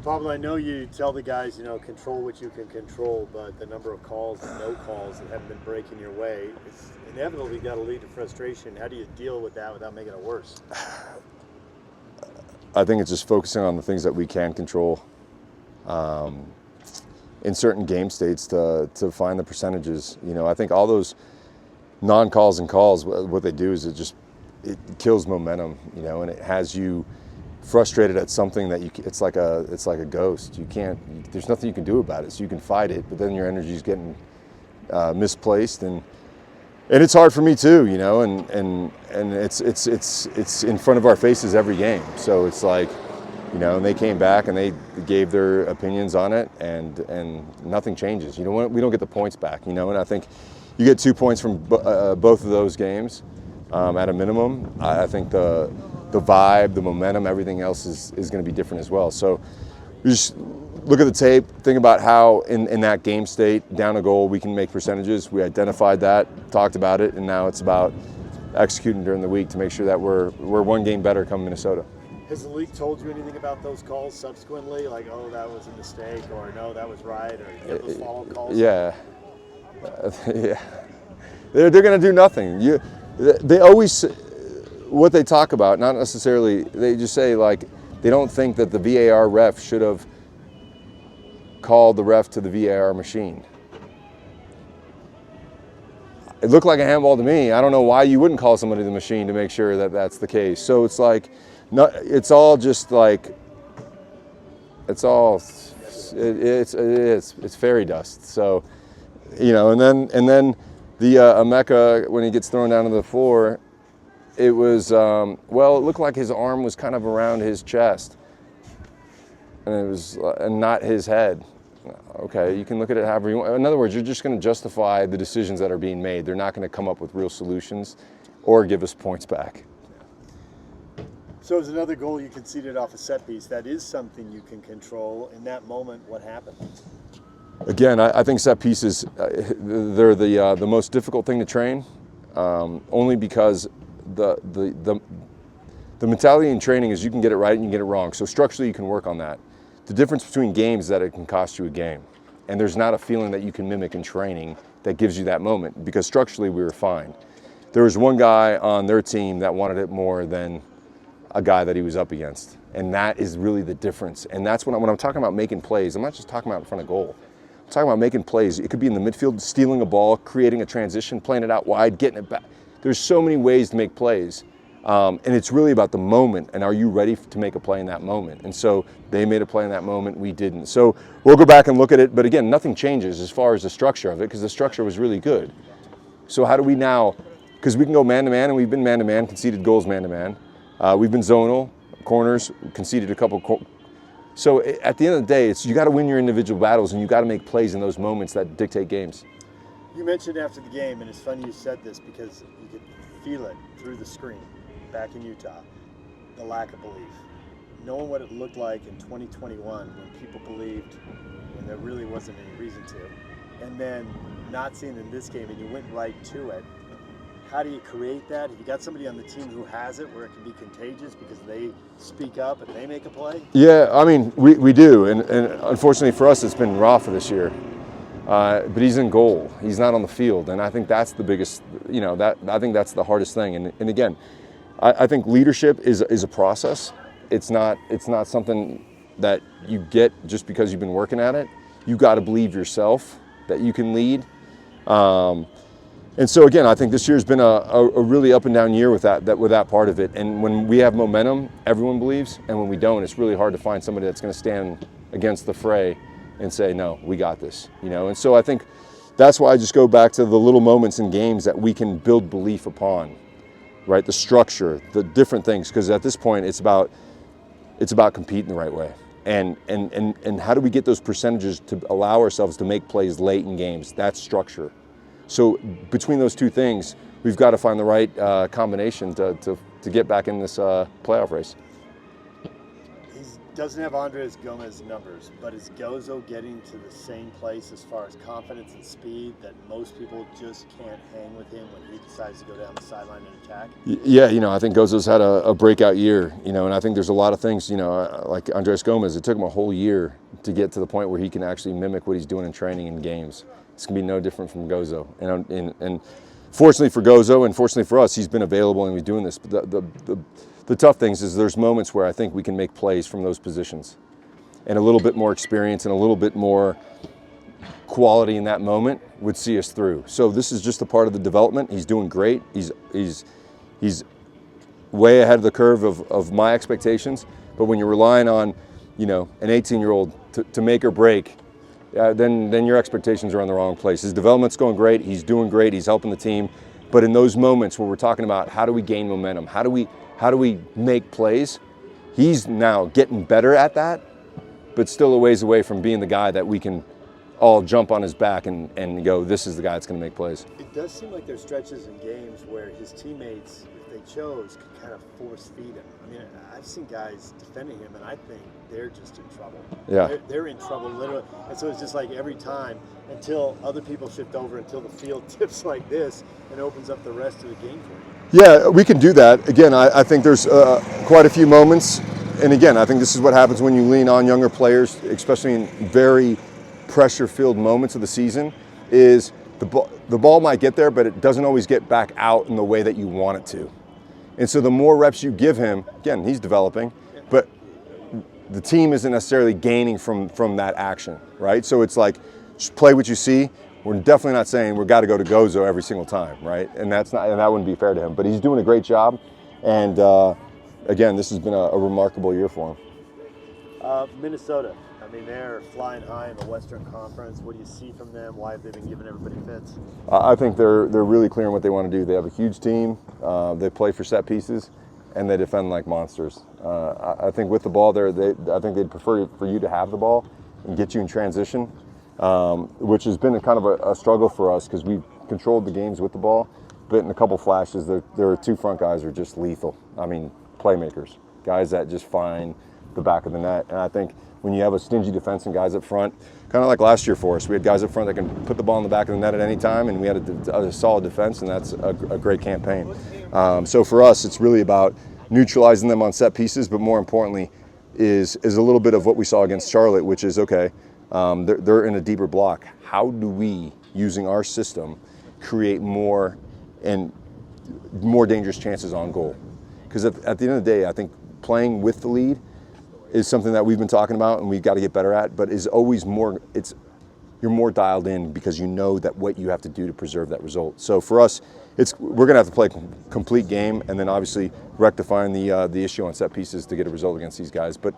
Pablo, I know you tell the guys, control what you can control, but the number of calls and no calls that haven't been breaking your way, it's inevitably got to lead to frustration. How do you deal with that without making it worse? I think it's just focusing on the things that we can control in certain game states to find the percentages. I think all those non-calls and calls, what they do is it kills momentum, and it has you frustrated at something that it's like a ghost. There's nothing you can do about it. So you can fight it, but then your energy is getting misplaced, and it's hard for me too, and it's in front of our faces every game. So it's like, and they came back and they gave their opinions on it, and nothing changes. We don't get the points back, and I think you get 2 points from both of those games at a minimum. I think the vibe, the momentum, everything else is going to be different as well. So you just look at the tape, think about how in that game state, down a goal, we can make percentages. We identified that, talked about it, and now it's about executing during the week to make sure that we're one game better come Minnesota. Has the league told you anything about those calls subsequently? Like, oh, that was a mistake, or no, that was right, or you have those follow-up calls? Yeah. Yeah. They're going to do nothing. They always, what they talk about, not necessarily, they just say, like, they don't think that the VAR ref should have called the ref to the VAR machine. It looked like a handball to me. I don't know why you wouldn't call somebody to the machine to make sure that that's the case. So it's like, it's all just like, it's fairy dust. So, and then the Emeka, when he gets thrown down to the floor, it was, it looked like his arm was kind of around his chest, and it was not his head. Okay, you can look at it however you want. In other words, you're just going to justify the decisions that are being made. They're not going to come up with real solutions or give us points back. So it was another goal you conceded off a set piece. That is something you can control. In that moment, what happened? Again, I think set pieces, they're the most difficult thing to train, only because the mentality in training is you can get it right and you can get it wrong. So structurally, you can work on that. The difference between games is that it can cost you a game. And there's not a feeling that you can mimic in training that gives you that moment, because structurally we were fine. There was one guy on their team that wanted it more than a guy that he was up against. And that is really the difference. And that's when I'm talking about making plays, I'm not just talking about in front of goal. I'm talking about making plays. It could be in the midfield, stealing a ball, creating a transition, playing it out wide, getting it back. There's so many ways to make plays. And it's really about the moment, and are you ready to make a play in that moment? And so they made a play in that moment, we didn't. So we'll go back and look at it, but again, nothing changes as far as the structure of it, because the structure was really good. So how do we now, because we can go man-to-man, and we've been man-to-man, conceded goals man-to-man. We've been zonal, corners, conceded a couple. So at the end of the day, you got to win your individual battles, and you got to make plays in those moments that dictate games. You mentioned after the game, and it's funny you said this because you could feel it through the screen back in Utah, the lack of belief. Knowing what it looked like in 2021 when people believed when there really wasn't any reason to, and then not seeing it in this game, and you went right to it. How do you create that? Have you got somebody on the team who has it where it can be contagious because they speak up and they make a play? Yeah, I mean, we do, and unfortunately for us, it's been Rafa this year. But he's in goal. He's not on the field, and I think that's the biggest. I think that's the hardest thing. And again, I think leadership is a process. It's not something that you get just because you've been working at it. You've got to believe yourself that you can lead. And so again, I think this year's been a really up and down year with that part of it. And when we have momentum, everyone believes, and when we don't, it's really hard to find somebody that's going to stand against the fray and say, no, we got this. And so I think that's why I just go back to the little moments in games that we can build belief upon, right? The structure, the different things, because at this point it's about competing the right way. And how do we get those percentages to allow ourselves to make plays late in games? That's structure. So between those two things, we've got to find the right combination to get back in this playoff race. Doesn't have Andres Gomez numbers, but is Gozo getting to the same place as far as confidence and speed that most people just can't hang with him when he decides to go down the sideline and attack? Yeah, I think Gozo's had a breakout year, and I think there's a lot of things, like Andres Gomez, it took him a whole year to get to the point where he can actually mimic what he's doing in training and games. It's going to be no different from Gozo. And fortunately for Gozo and fortunately for us, he's been available and he's doing this. But the tough things is there's moments where I think we can make plays from those positions. And a little bit more experience and a little bit more quality in that moment would see us through. So this is just a part of the development. He's doing great. He's way ahead of the curve of my expectations. But when you're relying on, an 18-year-old to make or break, then your expectations are on the wrong place. His development's going great. He's doing great. He's helping the team. But in those moments where we're talking about how do we gain momentum, how do we make plays, he's now getting better at that, but still a ways away from being the guy that we can all jump on his back and go, this is the guy that's going to make plays. It does seem like there's stretches in games where his teammates, if they chose, could kind of force feed him. I mean, I've seen guys defending him, and I think they're just in trouble. Yeah. They're in trouble, literally. And so it's just like every time until other people shift over, until the field tips like this and opens up the rest of the game for you. Yeah, we can do that. Again, I think there's quite a few moments. And again, I think this is what happens when you lean on younger players, especially in very pressure-filled moments of the season, is the ball might get there, but it doesn't always get back out in the way that you want it to. And so the more reps you give him, again, he's developing, but the team isn't necessarily gaining from that action, right? So it's like, just play what you see. We're definitely not saying we've got to go to Gozo every single time, right? And that wouldn't be fair to him. But he's doing a great job, and again, this has been a remarkable year for him. Minnesota. I mean, they're flying high in the Western Conference. What do you see from them? Why have they been giving everybody fits? I think they're really clear on what they want to do. They have a huge team. They play for set pieces, and they defend like monsters. I think with the ball, I think they'd prefer for you to have the ball and get you in transition, which has been a kind of a struggle for us because we've controlled the games with the ball. But in a couple flashes, their two front guys are just lethal. I mean, playmakers, guys that just find the back of the net. And I think when you have a stingy defense and guys up front, kind of like last year for us, we had guys up front that can put the ball in the back of the net at any time, and we had a solid defense, and that's a great campaign. So for us, it's really about neutralizing them on set pieces, but more importantly is a little bit of what we saw against Charlotte, which is, okay, they're in a deeper block. How do we, using our system, create more and more dangerous chances on goal? Because at the end of the day, I think playing with the lead is something that we've been talking about and we've got to get better at, but is always more, you're more dialed in because you know that what you have to do to preserve that result. So for us, we're going to have to play a complete game, and then obviously rectifying the issue on set pieces to get a result against these guys. But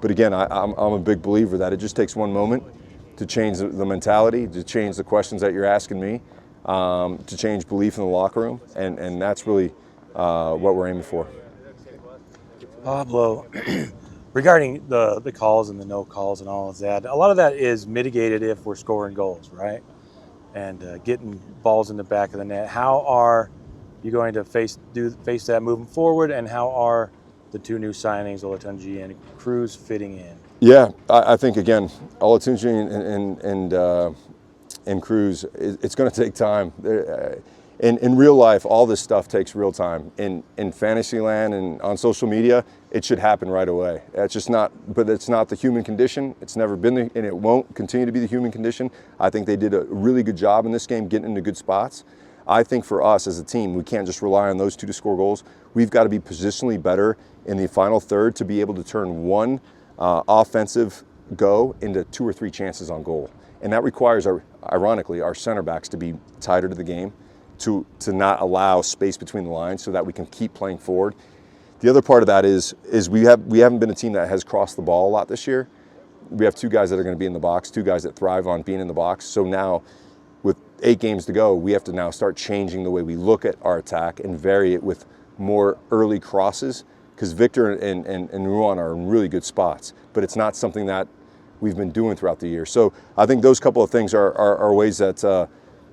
again, I'm a big believer that it just takes one moment to change the mentality, to change the questions that you're asking me, to change belief in the locker room, and that's really what we're aiming for. Pablo, regarding the calls and the no calls and all of that, a lot of that is mitigated if we're scoring goals, right? And getting balls in the back of the net. How are you going to face that moving forward, and how are the two new signings, Olatunji and Cruz, fitting in? Yeah, I think, again, Olatunji and Cruz, it's going to take time. In real life, all this stuff takes real time. In fantasy land and on social media, it should happen right away. It's just not, but it's not the human condition. It's never been, and it won't continue to be the human condition. I think they did a really good job in this game getting into good spots. I think for us as a team, we can't just rely on those two to score goals. We've got to be positionally better in the final third to be able to turn one offensive go into 2 or 3 chances on goal. And that requires, ironically, our center backs to be tighter to the game, to not allow space between the lines so that we can keep playing forward. The other part of that is we haven't been a team that has crossed the ball a lot this year. We have 2 guys that are going to be in the box, 2 guys that thrive on being in the box. So now, with 8 games to go, we have to now start changing the way we look at our attack and vary it with more early crosses, because Victor and Ruan are in really good spots, but it's not something that we've been doing throughout the year. So I think those couple of things are ways that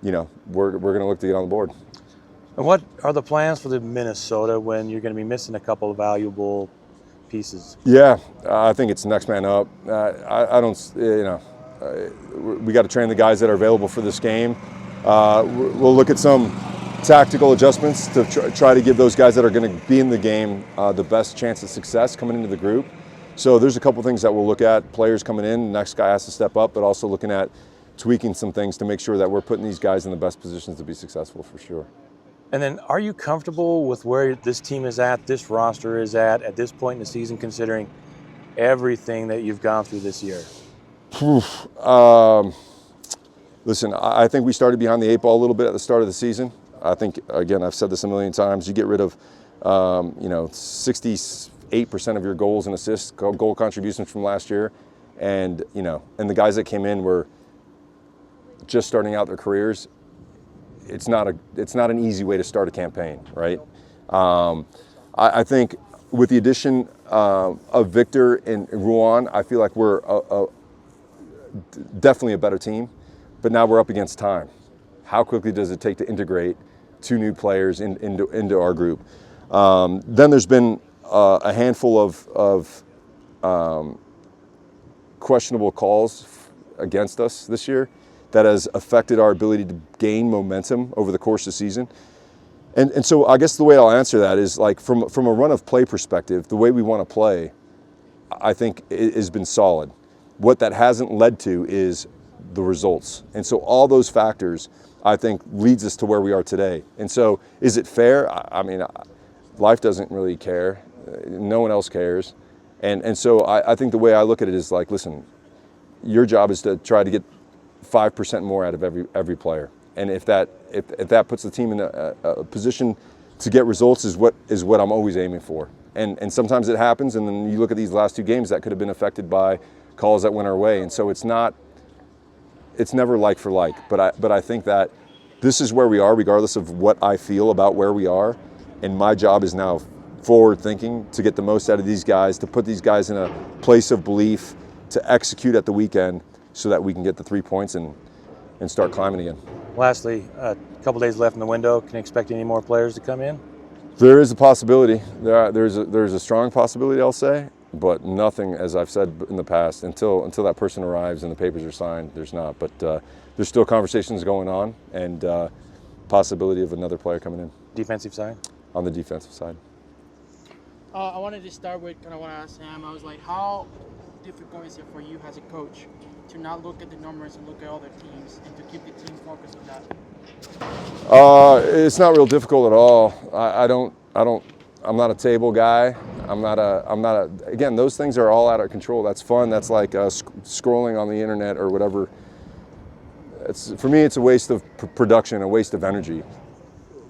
we're going to look to get on the board. And what are the plans for the Minnesota when you're going to be missing a couple of valuable pieces? Yeah, I think it's next man up. I don't, we got to train the guys that are available for this game. We'll look at some tactical adjustments to try to give those guys that are going to be in the game the best chance of success coming into the group. So there's a couple things that we'll look at. Players coming in, the next guy has to step up, but also looking at tweaking some things to make sure that we're putting these guys in the best positions to be successful for sure. And then, are you comfortable with where this team is at, this roster is at this point in the season, considering everything that you've gone through this year? Listen, I think we started behind the 8 ball a little bit at the start of the season. I think, again, I've said this a million times, you get rid of, 68% of your goals and assists, goal contributions from last year. And, and the guys that came in were just starting out their careers. It's not an easy way to start a campaign, right? I think with the addition of Victor and Ruan, I feel like we're definitely a better team, but now we're up against time. How quickly does it take to integrate 2 new players into our group? Then there's been a handful of questionable calls against us this year that has affected our ability to gain momentum over the course of the season. And so I guess the way I'll answer that is, like, from a run of play perspective, the way we want to play, I think it has been solid. What that hasn't led to is the results. And so all those factors, I think, leads us to where we are today. And so is it fair? I mean, life doesn't really care. No one else cares. And so I think the way I look at it is like, listen, your job is to try to get 5% more out of every player. And if that puts the team in a position to get results is what I'm always aiming for. And sometimes it happens, and then you look at these last 2 games that could have been affected by calls that went our way. And so it's never like for like. But I think that this is where we are, regardless of what I feel about where we are. And my job is now forward thinking to get the most out of these guys, to put these guys in a place of belief, to execute at the weekend so that we can get the 3 points and start climbing again. Lastly, a couple days left in the window. Can you expect any more players to come in? There is a possibility. There's a strong possibility, I'll say, but nothing, as I've said in the past, until that person arrives and the papers are signed, there's not. But there's still conversations going on, and possibility of another player coming in. Defensive side? On the defensive side. I wanted to start with kind of what I asked Sam. I was like, how difficult is it for you as a coach to not look at the numbers and look at other teams and to keep the team focused on that? It's not real difficult at all. I'm not a table guy. Again, those things are all out of control. That's fun. That's like scrolling on the internet or whatever. For me, it's a waste of production, a waste of energy.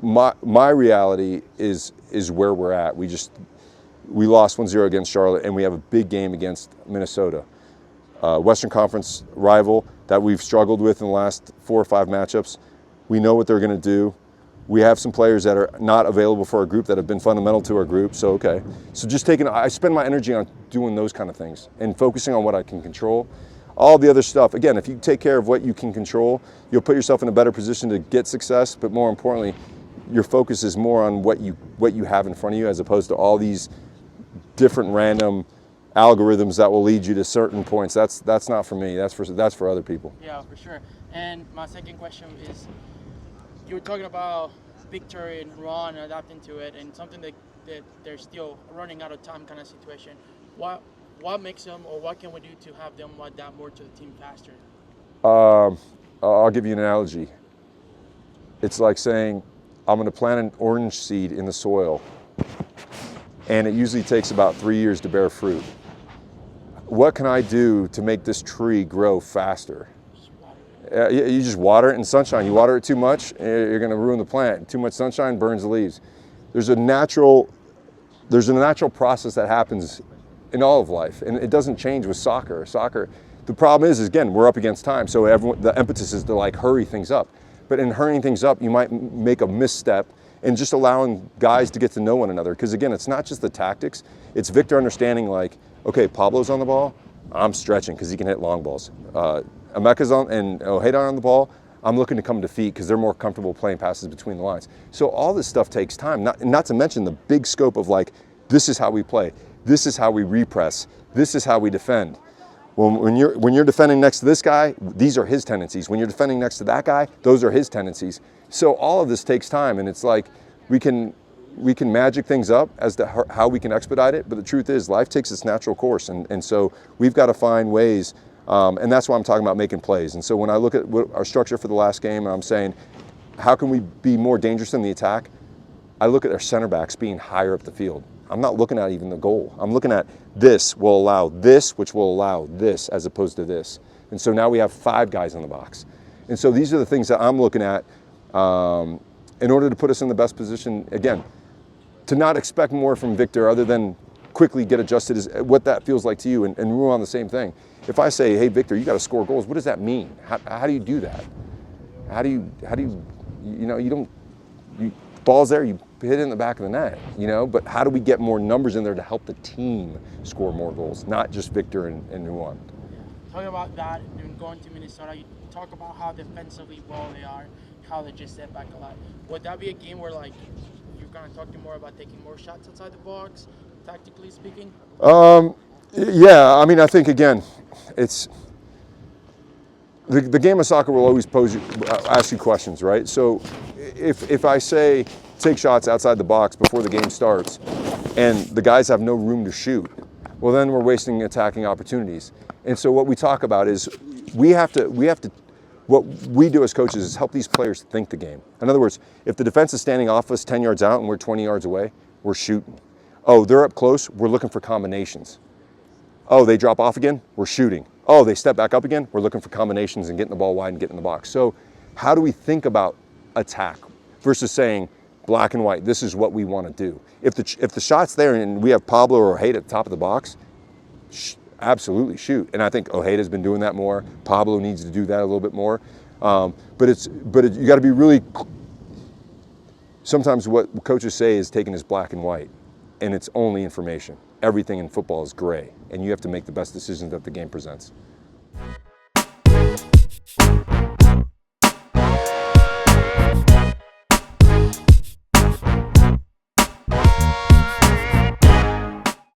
My reality is where we're at. We lost 1-0 against Charlotte, and we have a big game against Minnesota. Western Conference rival that we've struggled with in the last 4 or 5 matchups. We know what they're going to do. We have some players that are not available for our group that have been fundamental to our group, so okay. So I spend my energy on doing those kind of things and focusing on what I can control. All the other stuff, again, if you take care of what you can control, you'll put yourself in a better position to get success, but more importantly, your focus is more on what you have in front of you as opposed to all these different random algorithms that will lead you to certain points. That's not for me. That's for other people. Yeah, for sure. And my second question is, you were talking about Victor and Ron adapting to it, and something that they're still running out of time kind of situation. What makes them, or what can we do to have them adapt more to the team faster? I'll give you an analogy. It's like saying, I'm going to plant an orange seed in the soil, and it usually takes about 3 years to bear fruit. What can I do to make this tree grow faster? You just water it in sunshine. You water it too much, you're going to ruin the plant. Too much sunshine burns the leaves. There's a natural process that happens in all of life, and it doesn't change with soccer. The problem is again, we're up against time, so the impetus is to like hurry things up. But in hurrying things up, you might make a misstep and just allowing guys to get to know one another. Because again, it's not just the tactics. It's Victor understanding like, okay, Pablo's on the ball, I'm stretching because he can hit long balls. Emeka's on and Ojeda on the ball, I'm looking to come to feet because they're more comfortable playing passes between the lines. So all this stuff takes time, not to mention the big scope of like, this is how we play. This is how we repress. This is how we defend. When you're defending next to this guy, these are his tendencies. When you're defending next to that guy, those are his tendencies. So all of this takes time, and it's like we can magic things up as to how we can expedite it, but the truth is life takes its natural course, and so we've got to find ways, and that's why I'm talking about making plays. And so when I look at our structure for the last game, and I'm saying, how can we be more dangerous in the attack? I look at our center backs being higher up the field. I'm not looking at even the goal. I'm looking at this will allow this, which will allow this, as opposed to this. And so now we have 5 guys in the box. And so these are the things that I'm looking at in order to put us in the best position, again, to not expect more from Victor other than quickly get adjusted is what that feels like to you. And we're on the same thing. If I say, hey, Victor, you got to score goals, what does that mean? How do you do that? How do you ball's there, you hit it in the back of the net, but how do we get more numbers in there to help the team score more goals, not just Victor and Juan? Talking about that and going to Minnesota, you talk about how defensively well they are, how they just step back a lot. Would that be a game where you're going to talk to more about taking more shots outside the box, tactically speaking? Yeah, I mean, I think again, it's the game of soccer will always ask you questions, right? So if I say take shots outside the box before the game starts and the guys have no room to shoot, well then we're wasting attacking opportunities. And so what we talk about is what we do as coaches is help these players think the game. In other words, if the defense is standing off us 10 yards out and we're 20 yards away, we're shooting. Oh, they're up close, we're looking for combinations. Oh, they drop off again, we're shooting. Oh, they step back up again, we're looking for combinations and getting the ball wide and getting in the box. So how do we think about attack versus saying black and white, this is what we want to do? If the shot's there and we have Pablo or Ojeda at the top of the box, absolutely shoot. And I think Ojeda's been doing that more. Pablo needs to do that a little bit more. But you got to be really. Sometimes what coaches say is taken as black and white, and it's only information. Everything in football is gray, and you have to make the best decisions that the game presents.